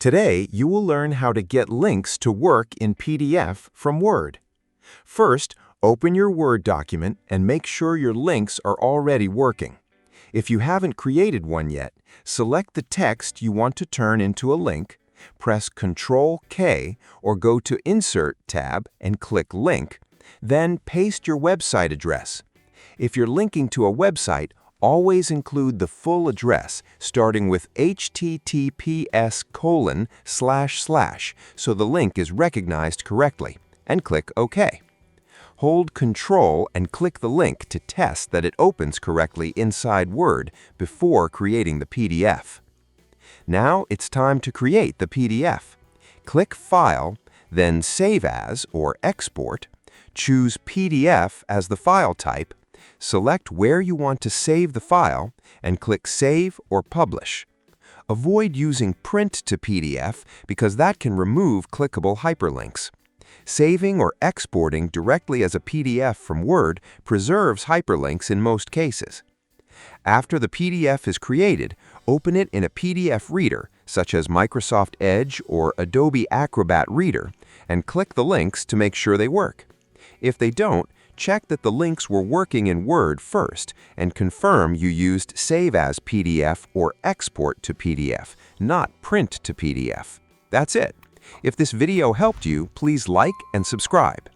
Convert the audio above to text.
Today, you will learn how to get links to work in PDF from Word. First, open your Word document and make sure your links are already working. If you haven't created one yet, select the text you want to turn into a link, press Ctrl-K or go to Insert tab and click Link, then paste your website address. If you're linking to a website, always include the full address, starting with https:// so the link is recognized correctly, and click OK. Hold Ctrl and click the link to test that it opens correctly inside Word before creating the PDF. Now it's time to create the PDF. Click File, then Save As or Export, choose PDF as the file type, select where you want to save the file, and click Save or Publish. Avoid using Print to PDF because that can remove clickable hyperlinks. Saving or exporting directly as a PDF from Word preserves hyperlinks in most cases. After the PDF is created, open it in a PDF reader, such as Microsoft Edge or Adobe Acrobat Reader, and click the links to make sure they work. If they don't, check that the links were working in Word first and confirm you used Save as PDF or Export to PDF, not Print to PDF. That's it. If this video helped you, please like and subscribe.